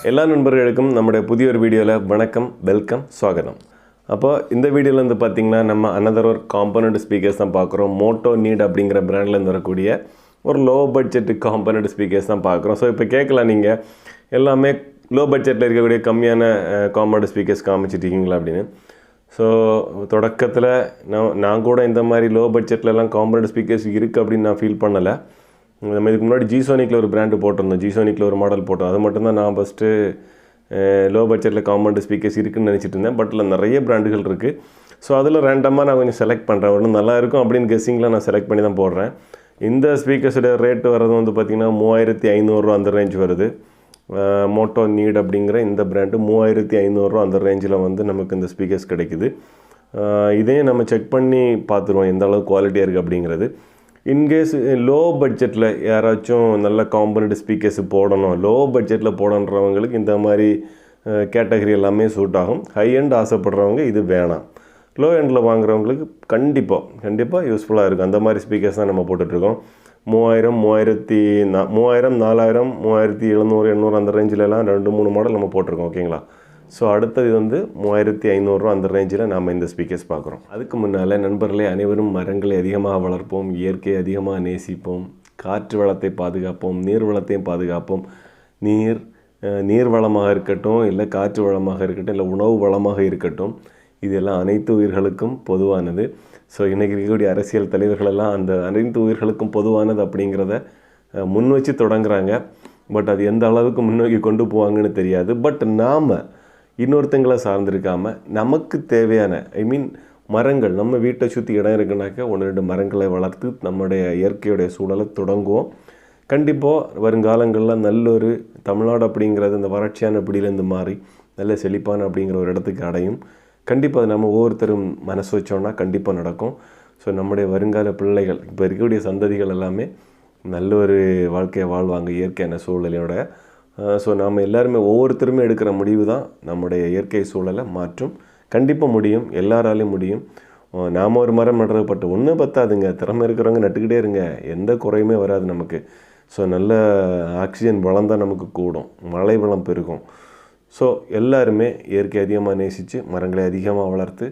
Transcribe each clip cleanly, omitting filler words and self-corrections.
எல்லா நண்பர்களுக்கும் நம்முடைய புதிய ஒரு வீடியோவில் வணக்கம், வெல்கம், ஸ்வாகதம். அப்போ இந்த வீடியோவில் வந்து பார்த்திங்கன்னா நம்ம அனதர் ஒரு காம்பனண்ட் ஸ்பீக்கர்ஸ் தான் பார்க்குறோம். மோட்டோ நீட் அப்படிங்கிற பிராண்ட்லேருந்து வரக்கூடிய ஒரு லோ பட்ஜெட் காம்பனண்ட் ஸ்பீக்கர்ஸ் தான் பார்க்குறோம். ஸோ இப்போ கேட்கலாம், நீங்கள் எல்லாமே லோ பட்ஜெட்டில் இருக்கக்கூடிய கம்மியான காம்பனண்ட் ஸ்பீக்கர்ஸ் காமிச்சிட்ருக்கீங்களா அப்படின்னு. ஸோ தொடக்கத்தில் நான் கூட இந்த மாதிரி லோ பட்ஜெட்லலாம் காம்பனண்ட் ஸ்பீக்கர்ஸ் இருக்குது அப்படின்னு நான் ஃபீல் பண்ணலை. நம்ம இதுக்கு முன்னாடி ஜிசோனிக்கில் ஒரு பிராண்டு போட்டிருந்தோம், ஜிசோனிக்கில் ஒரு மாடல் போட்டோம். அது மட்டும்தான் நான் ஃபஸ்ட்டு லோ பட்ஜெட்டில் காம்பனண்ட் ஸ்பீக்கர்ஸ் இருக்குதுன்னு நினச்சிட்டு இருந்தேன். பட் அதில் நிறைய பிராண்டுகள் இருக்குது. ஸோ அதில் ரேண்டமாக நான் கொஞ்சம் செலக்ட் பண்ணுறேன், ஒன்று நல்லா இருக்கும் அப்படின்னு கெஸ்ஸிங்கில் நான் செலக்ட் பண்ணி தான் போடுறேன். இந்த ஸ்பீக்கர்ஸோட ரேட்டு வர்றது வந்து பார்த்திங்கன்னா 3500 அந்த ரேஞ்ச் வருது. மோட்டோ நீட் அப்படிங்கிற இந்த பிராண்டு 3500 அந்த ரேஞ்சில் வந்து நமக்கு இந்த ஸ்பீக்கர்ஸ் கிடைக்குது. இதையும் நம்ம செக் பண்ணி பார்த்துருவோம் எந்த அளவுக்கு குவாலிட்டியாக இருக்குது அப்படிங்கிறது. இன்கேஸ் லோ பட்ஜெட்டில் யாராச்சும் நல்ல காம்பனண்ட் ஸ்பீக்கர்ஸ் போடணும், லோ பட்ஜெட்டில் போடணுன்றவங்களுக்கு இந்த மாதிரி கேட்டகரி எல்லாமே சூட் ஆகும். ஹை எண்ட் ஆசைப்படுறவங்க இது வேணாம். லோ எண்டில் வாங்குறவங்களுக்கு கண்டிப்பாக யூஸ்ஃபுல்லாக இருக்கும். அந்த மாதிரி ஸ்பீக்கர்ஸ் தான் நம்ம போட்டுட்ருக்கோம். 3000, 4000, 3700, 800 அந்த ரேஞ்சிலலாம் 2-3 மாடல் நம்ம போட்டிருக்கோம். ஓகேங்களா? ஸோ அடுத்தது வந்து 3500 அந்த ரேஞ்சில் நாம் இந்த ஸ்பீக்கர்ஸ் பார்க்குறோம். அதுக்கு முன்னால் நண்பர்களே, அனைவரும் மரங்களை அதிகமாக வளர்ப்போம், இயற்கையை அதிகமாக நேசிப்போம், காற்று வளத்தை பாதுகாப்போம், நீர் வளத்தையும் பாதுகாப்போம். நீர் வளமாக இருக்கட்டும், இல்லை காற்று வளமாக இருக்கட்டும், இல்லை உணவு வளமாக இருக்கட்டும், இதெல்லாம் அனைத்து உயிர்களுக்கும் பொதுவானது. ஸோ இன்றைக்கி இருக்கக்கூடிய அரசியல் தலைவர்களெல்லாம் அந்த அனைத்து உயிர்களுக்கும் பொதுவானது அப்படிங்கிறத முன் வச்சு தொடங்குறாங்க. பட் அது எந்த அளவுக்கு முன்னோக்கி கொண்டு போவாங்கன்னு தெரியாது. பட் நாம் இன்னொருத்தங்களை சார்ந்திருக்காமல் நமக்கு தேவையான மரங்கள், நம்ம வீட்டை சுற்றி இடம் இருக்குனாக்கா 1-2 மரங்களை வளர்த்து நம்முடைய இயற்கையுடைய சூழலை தொடங்குவோம். கண்டிப்பாக வருங்காலங்களில் நல்ல ஒரு தமிழ்நாடு அப்படிங்கிறது இந்த வறட்சியான பிடியிலேருந்து மாறி நல்ல செழிப்பான அப்படிங்கிற ஒரு இடத்துக்கு அடையும். கண்டிப்பாக அது நம்ம ஒவ்வொருத்தரும் மனசு வச்சோன்னா கண்டிப்பாக நடக்கும். ஸோ நம்முடைய வருங்கால பிள்ளைகள், இப்போ இருக்கக்கூடிய சந்ததிகள் எல்லாமே நல்ல ஒரு வாழ்க்கையை வாழ்வாங்க இயற்கையான சூழலையோட. ஸோ நாம் எல்லாருமே ஒவ்வொருத்தருமே எடுக்கிற முடிவு தான் நம்முடைய இயற்கை சூழலை மாற்றும். கண்டிப்பாக முடியும், எல்லாராலையும் முடியும். நாம் ஒரு மரம் நடுறப்பட்டு ஒன்று பத்தாதுங்க, திறமை இருக்கிறவங்க நட்டுக்கிட்டே இருங்க, எந்த குறையுமே வராது நமக்கு. ஸோ நல்ல ஆக்சிஜன் வளம் தான் நமக்கு கூடும், மழை வளம் பெருகும். ஸோ எல்லாருமே இயற்கை அதிகமாக நேசித்து மரங்களை அதிகமாக வளர்த்து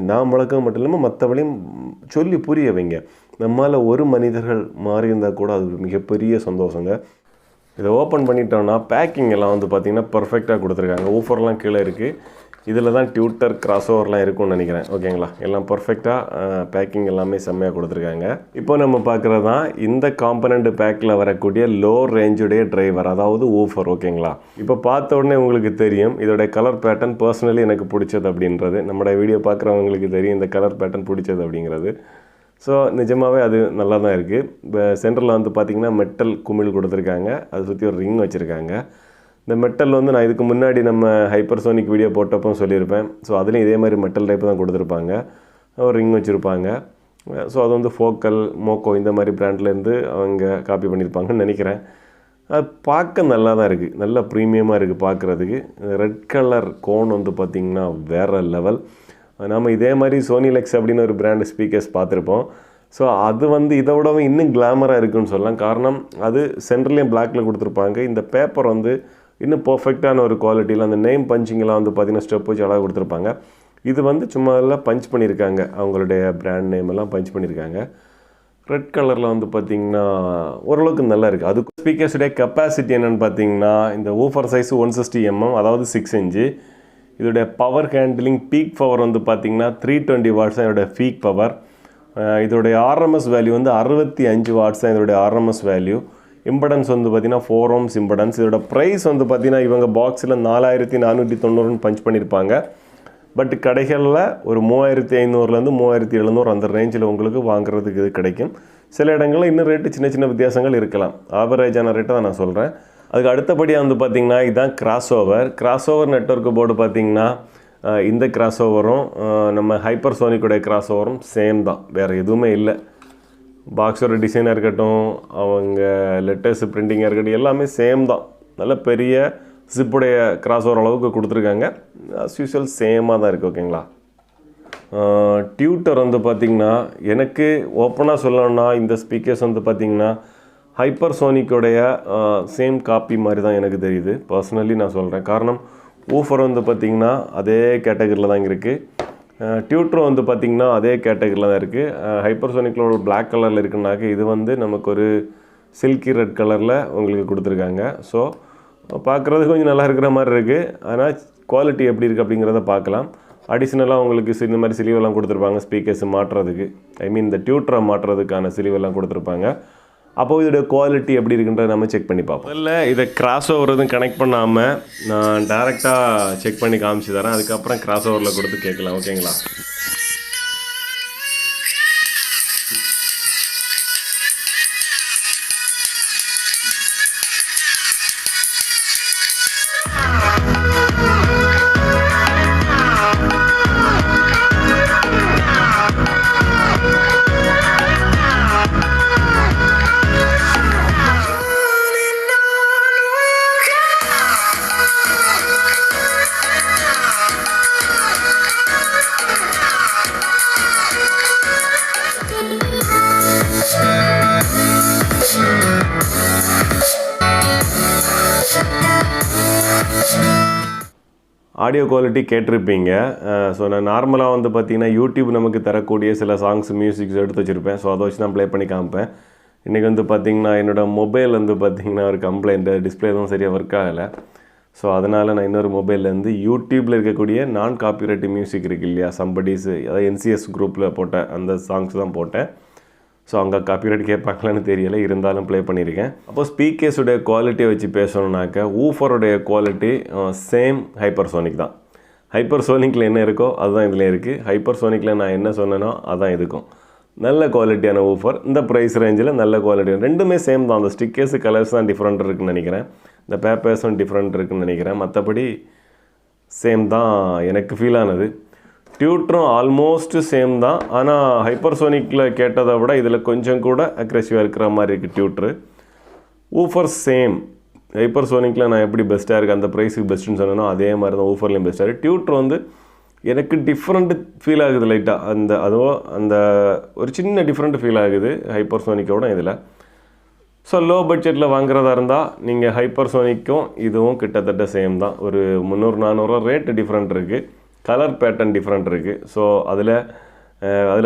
நாம் வளர்க்க மட்டும் இல்லாமல் மற்றவளையும் சொல்லி புரிய வைங்க. நம்மால் ஒரு மனிதர்கள் மாறி இருந்தால் கூட அது மிகப்பெரிய சந்தோஷங்க. இதை ஓப்பன் பண்ணிட்டோன்னா பேக்கிங் எல்லாம் வந்து பார்த்திங்கன்னா பர்ஃபெக்டாக கொடுத்துருக்காங்க. ஊஃபர்லாம் கீழே இருக்குது. இதில் தான் டியூட்டர் கிராஸ் ஓவர்லாம் இருக்கும்னு நினைக்கிறேன். ஓகேங்களா? எல்லாம் பர்ஃபெக்டாக பேக்கிங் எல்லாமே செம்மையாக கொடுத்துருக்காங்க. இப்போ நம்ம பார்க்குறது தான் இந்த காம்பனண்ட் பேக்கில் வரக்கூடிய லோ ரேஞ்சுடைய டிரைவர், அதாவது ஊஃபர். ஓகேங்களா? இப்போ பார்த்த உடனே உங்களுக்கு தெரியும் இதோடைய கலர் பேட்டர்ன் பர்சனலி எனக்கு பிடிச்சது அப்படின்றது. நம்மளோட வீடியோ பார்க்குறவங்களுக்கு தெரியும் இந்த கலர் பேட்டர்ன் பிடிச்சது அப்படிங்கிறது. ஸோ நிஜமாகவே அது நல்லா தான் இருக்குது. இப்போ சென்டரில் வந்து பார்த்திங்கன்னா மெட்டல் குமிழ் கொடுத்துருக்காங்க, அதை சுற்றி ஒரு ரிங் வச்சுருக்காங்க. இந்த மெட்டல் வந்து நான் இதுக்கு முன்னாடி நம்ம ஹைப்பர்சோனிக் வீடியோ போட்டப்போ சொல்லியிருப்பேன். ஸோ அதுலேயும் இதே மாதிரி மெட்டல் டைப் தான் கொடுத்துருப்பாங்க, ஒரு ரிங் வச்சுருப்பாங்க. ஸோ அது வந்து ஃபோக்கல், மோக்கோ இந்த மாதிரி பிராண்ட்லேருந்து அவங்க காப்பி பண்ணியிருப்பாங்கன்னு நினைக்கிறேன். அது பார்க்க நல்லா தான் இருக்குது, நல்ல ப்ரீமியமாக இருக்குது பார்க்குறதுக்கு. ரெட் கலர் கோன் வந்து பார்த்திங்கன்னா வேறு லெவல். நம்ம இதே மாதிரி சோனிலெக்ஸ் அப்படின்னு ஒரு பிராண்டு ஸ்பீக்கர்ஸ் பார்த்துருப்போம். ஸோ அது வந்து இதை விடவும் இன்னும் கிளாமராக இருக்குதுன்னு சொல்லலாம். காரணம் அது சென்டர்லேயும் பிளாக்கில் கொடுத்துருப்பாங்க. இந்த பேப்பர் வந்து இன்னும் பர்ஃபெக்டான ஒரு குவாலிட்டியில் அந்த நேம் பஞ்சிங்கெலாம் வந்து பார்த்திங்கன்னா ஸ்டெப் வச்சு அழகாக கொடுத்துருப்பாங்க. இது வந்து சும்மா எல்லாம் பஞ்ச் பண்ணியிருக்காங்க, அவங்களுடைய பிராண்ட் நேம் எல்லாம் பஞ்ச் பண்ணியிருக்காங்க. ரெட் கலரில் வந்து பார்த்திங்கன்னா ஓரளவுக்கு நல்லா இருக்குது. அதுக்கு ஸ்பீக்கர்ஸுடைய கெப்பாசிட்டி என்னென்னு பார்த்திங்கன்னா இந்த ஊஃபர் சைஸ் 160 mm, அதாவது 6 inch. இதோடைய பவர் ஹேண்டிலிங் பீக் பவர் வந்து பார்த்திங்கன்னா 320 watts தான் இதோடைய பீக் பவர். இதோடைய ஆர்எம்எஸ் வேல்யூ வந்து 65 watts தான் இதோடைய ஆர்எம்எஸ் வேல்யூ. இம்படன்ஸ் வந்து பார்த்திங்கன்னா 4 ohms இம்படன்ஸ். இதோட ப்ரைஸ் வந்து பார்த்திங்கன்னா இவங்க பாக்ஸில் 4490 பஞ்ச் பண்ணியிருப்பாங்க. பட் கடைகளில் ஒரு 3500 3700 அந்த ரேஞ்சில் உங்களுக்கு வாங்குறதுக்கு இது கிடைக்கும். சில இடங்களில் இன்னும் ரேட்டு சின்ன வித்தியாசங்கள் இருக்கலாம். ஆவரேஜான ரேட்டை தான் நான் சொல்கிறேன். அதுக்கு அடுத்தபடியாக வந்து பார்த்திங்கன்னா இதுதான் கிராஸ் ஓவர் நெட்வொர்க்கு போர்டு. பார்த்திங்கன்னா இந்த கிராஸ் ஓவரும் நம்ம ஹைப்பர்சோனிக்குடைய கிராஸ் ஓவரும் சேம் தான், வேறு எதுவுமே இல்லை. பாக்ஸோட டிசைனாக இருக்கட்டும், அவங்க லெட்டர்ஸ் பிரிண்டிங்காக இருக்கட்டும், எல்லாமே சேம் தான். நல்ல பெரிய ஜிப்புடைய கிராஸ் ஓவர் அளவுக்கு கொடுத்துருக்காங்க. அஸ் யூஸ்வல் சேமாக தான் இருக்குது. ஓகேங்களா? டியூட்டர் வந்து பார்த்திங்கன்னா எனக்கு ஓப்பனாக சொல்லணும்னா இந்த ஸ்பீக்கர்ஸ் வந்து பார்த்திங்கன்னா ஹைப்பர்சோனிக்கோடைய சேம் காப்பி மாதிரி தான் எனக்கு தெரியுது. பர்சனலி நான் சொல்கிறேன். காரணம் ஊஃபர் வந்து பார்த்திங்கன்னா அதே கேட்டகரியில் தான் இருக்குது. டியூட்ரோ வந்து பார்த்திங்கன்னா அதே கேட்டகரியில் தான் இருக்குது. ஹைப்பர்சோனிக்கில் ஒரு பிளாக் கலரில் இருக்குன்னாக்க இது வந்து நமக்கு ஒரு சில்கி ரெட் கலரில் உங்களுக்கு கொடுத்துருக்காங்க. ஸோ பார்க்குறது கொஞ்சம் நல்லா இருக்கிற மாதிரி இருக்குது. ஆனால் குவாலிட்டி எப்படி இருக்குது அப்படிங்கிறத பார்க்கலாம். அடிஷ்னலாக உங்களுக்கு இந்த மாதிரி சிலிவெல்லாம் கொடுத்துருப்பாங்க ஸ்பீக்கர்ஸ் மாட்டுறதுக்கு. ஐ மீன் இந்த டியூட்ரா மாட்டுறதுக்கான சிலிவெல்லாம் கொடுத்துருப்பாங்க. அப்போது இதோட குவாலிட்டி எப்படி இருக்குன்றதை நம்ம செக் பண்ணி பார்ப்போம். முதல்ல இதை கிராஸ் ஓவர் எதுவும் கனெக்ட் பண்ணாமல் நான் டேரெக்டாக செக் பண்ணி காமிச்சு தரேன். அதுக்கப்புறம் கிராஸ் ஓவரில் கொடுத்து கேட்கலாம். ஓகேங்களா? ஆடியோ குவாலிட்டி கேட்டிருப்பீங்க. ஸோ நான் நார்மலாக வந்து பார்த்திங்கன்னா யூடியூப் நமக்கு தரக்கூடிய சில சாங்ஸ் மியூசிக்ஸ் எடுத்து வச்சுருப்பேன். ஸோ அதை வச்சு நான் ப்ளே பண்ணி காமிப்பேன். இன்றைக்கி வந்து பார்த்திங்கன்னா என்னோடய மொபைல் வந்து பார்த்திங்கன்னா ஒரு கம்ப்ளைண்ட்டு, டிஸ்பிளே தான் சரியாக ஒர்க் ஆகலை. ஸோ அதனால் நான் இன்னொரு மொபைல்லேருந்து யூடியூப்பில் இருக்கக்கூடிய நான் காப்பிரைட் மியூசிக் இருக்குது இல்லையா, சம்படிஸ், அதாவது என்சிஎஸ் குரூப்பில் போட்ட அந்த சாங்ஸ் தான் போட்டேன். ஸோ அங்கே காப்பிரைட் கேட்பாங்களான்னு தெரியலை, இருந்தாலும் ப்ளே பண்ணியிருக்கேன். அப்போது ஸ்பீக்கர்ஸுடைய குவாலிட்டியை வச்சு பேசணுன்னாக்க ஊஃபருடைய குவாலிட்டி சேம் ஹைப்பர்சோனிக் தான். ஹைப்பர்சோனிக்கில் என்ன இருக்கோ அதுதான் இதில் இருக்குது. ஹைப்பர்சோனிக்கில் நான் என்ன சொன்னேனோ அதுதான் இருக்கும். நல்ல குவாலிட்டியான ஊஃபர், இந்த ப்ரைஸ் ரேஞ்சில் நல்ல குவாலிட்டி. ரெண்டுமே சேம் தான். அந்த ஸ்டிக்கர்ஸு கலர்ஸ் தான் டிஃப்ரெண்ட் இருக்குதுன்னு நினைக்கிறேன். இந்த பேப்பர்ஸும் டிஃப்ரெண்ட் இருக்குதுன்னு நினைக்கிறேன். மற்றபடி சேம் தான் எனக்கு ஃபீல் ஆனது. டியூட்ரும் ஆல்மோஸ்ட் சேம் தான். ஆனால் ஹைப்பர்சோனிக்கில் கேட்டதை விட இதில் கொஞ்சம் கூட அக்ரெசிவாக இருக்கிற மாதிரி இருக்குது டியூட்ரு. Woofer same. ஹைப்பர்சோனிக்கில் நான் எப்படி பெஸ்ட்டாக இருக்குது அந்த ப்ரைஸுக்கு பெஸ்ட்டுன்னு சொன்னேனோ அதே மாதிரி தான் ஊஃபர்லேயும் பெஸ்ட்டாக இருக்குது. டியூட்ரு வந்து எனக்கு டிஃப்ரெண்ட்டு ஃபீல் ஆகுது லைட்டாக. அந்த ஒரு சின்ன டிஃப்ரெண்ட் ஃபீல் ஆகுது ஹைப்பர்சோனிக்கோட இதில். ஸோ லோ பட்ஜெட்டில் வாங்குறதா இருந்தால் நீங்கள் ஹைப்பர்சோனிக்கும் இதுவும் கிட்டத்தட்ட சேம் தான். ஒரு 300-400 ரேட்டு டிஃப்ரெண்ட் இருக்குது. கலர் பேட்டர்ன் டிஃப்ரெண்ட் இருக்குது. ஸோ அதில்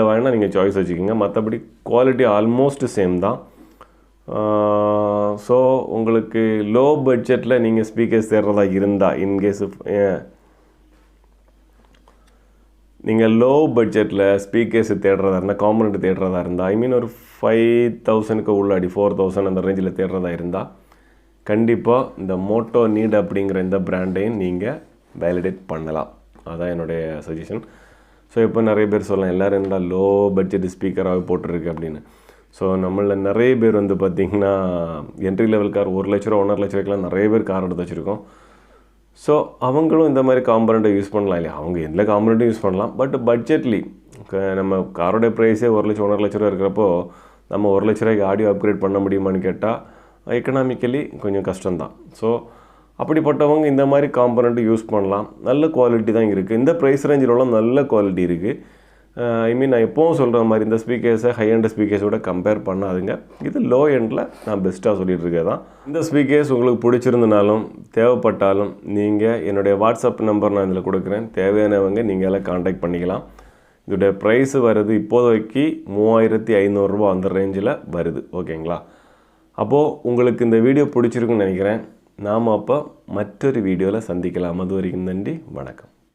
வேணால் நீங்கள் சாய்ஸ் வச்சுக்கோங்க. மற்றபடி குவாலிட்டி ஆல்மோஸ்ட் சேம் தான். ஸோ உங்களுக்கு லோ பட்ஜெட்டில் நீங்கள் ஸ்பீக்கர்ஸ் தேடுறதா இருந்தால், இன்கேஸ் நீங்கள் லோ பட்ஜெட்டில் ஸ்பீக்கர்ஸ் தேடுறதா இருந்தால், காம்பனண்ட் தேடுறதா இருந்தால், ஐ மீன் ஒரு 5000க்கு உள்ளாடி 4000 அந்த ரேஞ்சில் தேடுறதா இருந்தால் கண்டிப்பாக இந்த மோட்டோ நீட் அப்படிங்கிற இந்த பிராண்டையும் நீங்கள் வேலிடேட் பண்ணலாம். அதான் என்னுடைய சஜஷன். ஸோ இப்போ நிறைய பேர் சொல்லலாம், எல்லோரும் என்னடா லோ பட்ஜெட் ஸ்பீக்கராகவே போட்டிருக்கு அப்படின்னு. ஸோ நம்மளில் நிறைய பேர் வந்து பார்த்திங்கன்னா என்ட்ரி லெவல் கார் 1 லட்ச ரூபா 1.5 லட்ச ரூபாய்க்கெலாம் நிறைய பேர் கார் எடுத்து வச்சுருக்கோம். ஸோ அவங்களும் இந்த மாதிரி காம்பனண்ட்டை யூஸ் பண்ணலாம் இல்லையா. அவங்க எந்த காம்பனண்ட்டும் யூஸ் பண்ணலாம். பட் பட்ஜெட்லி நம்ம காரோடைய ப்ரைஸே 1 லட்சம் 1.5 லட்ச ரூபா இருக்கிறப்போ நம்ம 1 லட்ச ரூபாய்க்கு ஆடியோ அப்கிரேட் பண்ண முடியுமான்னு கேட்டால் எக்கனாமிக்கலி கொஞ்சம் கஷ்டம்தான். ஸோ அப்படிப்பட்டவங்க இந்த மாதிரி காம்பனண்ட்டு யூஸ் பண்ணலாம். நல்ல குவாலிட்டி தான் இருக்குது. இந்த ப்ரைஸ் ரேஞ்சிலலாம் நல்ல குவாலிட்டி இருக்குது. ஐ மீன் நான் எப்போவும் சொல்கிற மாதிரி இந்த ஸ்பீக்கர்ஸை ஹை எண்ட் ஸ்பீக்கர்ஸோட கம்பேர் பண்ணாதுங்க. இது லோ எண்டில் நான் பெஸ்ட்டாக சொல்லிகிட்டு இருக்கேன் தான். இந்த ஸ்பீக்கர்ஸ் உங்களுக்கு பிடிச்சிருந்தனாலும் தேவைப்பட்டாலும் நீங்கள் என்னுடைய வாட்ஸ்அப் நம்பர் நான் இதில் கொடுக்குறேன். தேவையானவங்க நீங்கள் எல்லாம் கான்டாக்ட் பண்ணிக்கலாம். இதோடைய ப்ரைஸு வருது இப்போதைக்கு 3500 ரூபா அந்த ரேஞ்சில் வருது. ஓகேங்களா? அப்போது உங்களுக்கு இந்த வீடியோ பிடிச்சிருக்குன்னு நினைக்கிறேன். நாம் அப்போ மற்றொரு வீடியோவில் சந்திக்கலாம். அது வரைக்கும் நன்றி, வணக்கம்.